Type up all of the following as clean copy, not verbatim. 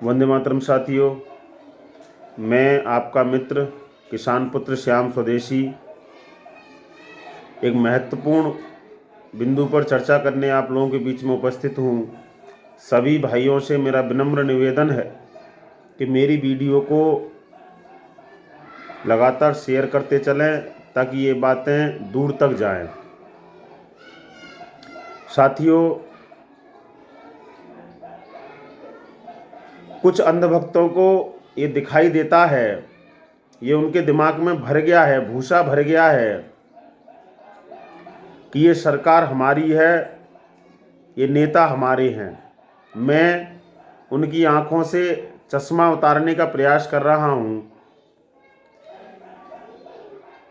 वंदे मातरम साथियों, मैं आपका मित्र किसान पुत्र श्याम स्वदेशी एक महत्वपूर्ण बिंदु पर चर्चा करने आप लोगों के बीच में उपस्थित हूँ। सभी भाइयों से मेरा विनम्र निवेदन है कि मेरी वीडियो को लगातार शेयर करते चलें ताकि ये बातें दूर तक जाएं। साथियों, कुछ अंधभक्तों को ये दिखाई देता है, ये उनके दिमाग में भर गया है, भूसा भर गया है कि ये सरकार हमारी है, ये नेता हमारे हैं। मैं उनकी आंखों से चश्मा उतारने का प्रयास कर रहा हूं।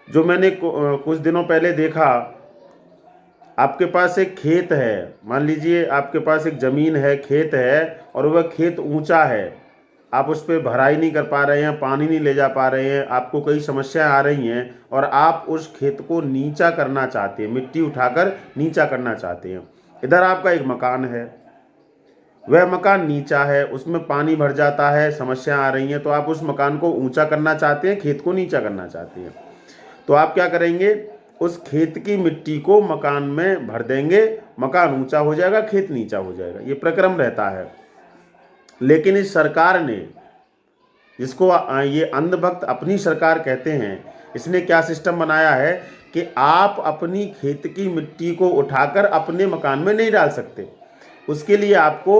जो मैंने कुछ दिनों पहले देखा, आपके पास एक खेत है, मान लीजिए आपके पास एक ज़मीन है, खेत है, और वह खेत ऊंचा है, आप उस पर भराई नहीं कर पा रहे हैं, पानी नहीं ले जा पा रहे हैं, आपको कई समस्याएं आ रही हैं और आप उस खेत को नीचा करना चाहते हैं, मिट्टी उठाकर नीचा करना चाहते हैं। इधर आपका एक मकान है, वह मकान नीचा है, उसमें पानी भर जाता है, समस्याएं आ रही हैं, तो आप उस मकान को ऊंचा करना चाहते हैं, खेत को नीचा करना चाहते हैं। तो आप क्या करेंगे, उस खेत की मिट्टी को मकान में भर देंगे, मकान ऊंचा हो जाएगा, खेत नीचा हो जाएगा। ये प्रक्रम रहता है। लेकिन इस सरकार ने, जिसको ये अंधभक्त अपनी सरकार कहते हैं, इसने क्या सिस्टम बनाया है कि आप अपनी खेत की मिट्टी को उठाकर अपने मकान में नहीं डाल सकते। उसके लिए आपको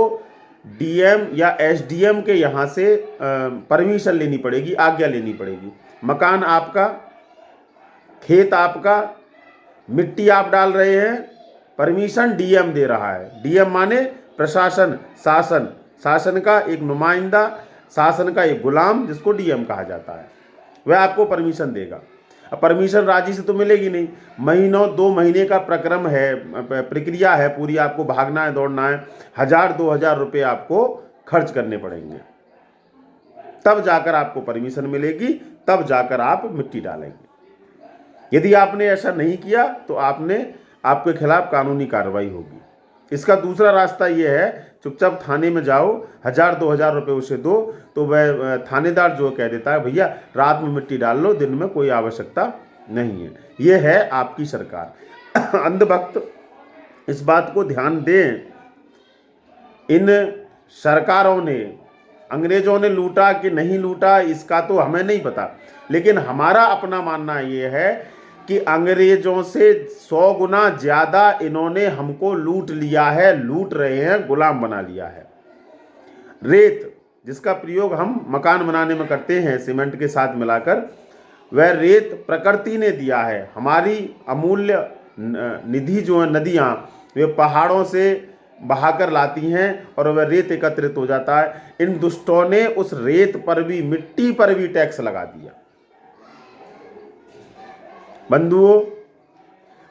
डीएम या एसडीएम के यहाँ से परमिशन लेनी पड़ेगी, आज्ञा लेनी पड़ेगी। मकान आपका, खेत आपका, मिट्टी आप डाल रहे हैं, परमिशन डीएम दे रहा है। डीएम माने प्रशासन, शासन, शासन का एक नुमाइंदा, शासन का एक गुलाम, जिसको डीएम कहा जाता है, वह आपको परमिशन देगा। अब परमिशन राजी से तो मिलेगी नहीं, महीनों 2 महीने का प्रक्रम है, प्रक्रिया है पूरी, आपको भागना है, दौड़ना है, 1000-2000 रुपये आपको खर्च करने पड़ेंगे, तब जाकर आपको परमिशन मिलेगी, तब जाकर आप मिट्टी डालेंगे। यदि आपने ऐसा नहीं किया तो आपके खिलाफ कानूनी कार्रवाई होगी। इसका दूसरा रास्ता ये है, चुपचाप थाने में जाओ, 1000-2000 रुपये उसे दो, तो वह थानेदार जो कह देता है, भैया रात में मिट्टी डाल लो, दिन में कोई आवश्यकता नहीं है। ये है आपकी सरकार। अंधभक्त इस बात को ध्यान दें, इन सरकारों ने, अंग्रेजों ने लूटा कि नहीं लूटा इसका तो हमें नहीं पता, लेकिन हमारा अपना मानना ये है कि अंग्रेजों से 100 गुना ज्यादा इन्होंने हमको लूट लिया है, लूट रहे हैं, गुलाम बना लिया है। रेत, जिसका प्रयोग हम मकान बनाने में करते हैं सीमेंट के साथ मिलाकर, वह रेत प्रकृति ने दिया है। हमारी अमूल्य निधि जो है, नदियाँ, वे पहाड़ों से बहाकर लाती हैं और वह रेत एकत्रित हो जाता है। इन दुष्टों ने उस रेत पर भी, मिट्टी पर भी टैक्स लगा दिया। बंधुओं,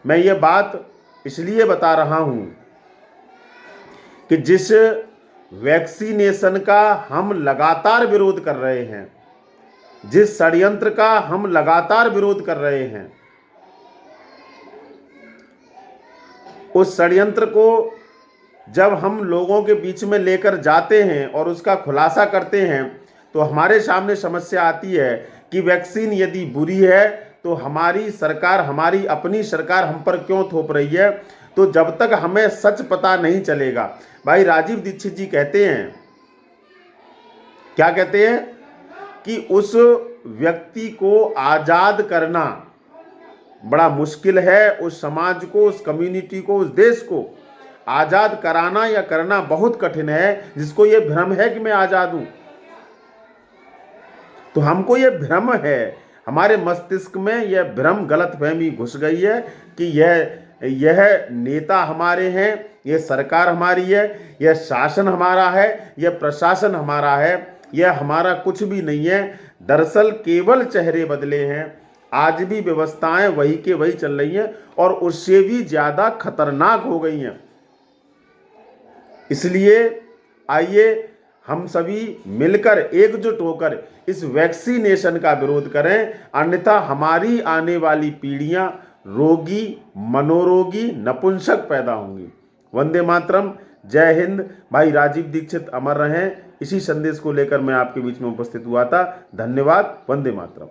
मैं ये बात इसलिए बता रहा हूं कि जिस वैक्सीनेशन का हम लगातार विरोध कर रहे हैं, जिस षड्यंत्र का हम लगातार विरोध कर रहे हैं, उस षड्यंत्र को जब हम लोगों के बीच में लेकर जाते हैं और उसका खुलासा करते हैं, तो हमारे सामने समस्या आती है कि वैक्सीन यदि बुरी है तो हमारी सरकार, हमारी अपनी सरकार हम पर क्यों थोप रही है। तो जब तक हमें सच पता नहीं चलेगा, भाई राजीव दीक्षित जी कहते हैं, क्या कहते हैं, कि उस व्यक्ति को आजाद करना बड़ा मुश्किल है, उस समाज को, उस कम्युनिटी को, उस देश को आजाद कराना या करना बहुत कठिन है, जिसको ये भ्रम है कि मैं आजाद हूं। तो हमको ये भ्रम है, हमारे मस्तिष्क में यह भ्रम, गलतफहमी घुस गई है कि यह नेता हमारे हैं, यह सरकार हमारी है, यह शासन हमारा है, यह प्रशासन हमारा है, यह हमारा कुछ भी नहीं है। दरअसल केवल चेहरे बदले हैं, आज भी व्यवस्थाएं वही के वही चल रही हैं और उससे भी ज्यादा खतरनाक हो गई हैं। इसलिए आइए हम सभी मिलकर, एकजुट होकर इस वैक्सीनेशन का विरोध करें, अन्यथा हमारी आने वाली पीढ़ियां रोगी, मनोरोगी, नपुंसक पैदा होंगी। वंदे मातरम। जय हिंद। भाई राजीव दीक्षित अमर रहें, इसी संदेश को लेकर मैं आपके बीच में उपस्थित हुआ था। धन्यवाद। वंदे मातरम।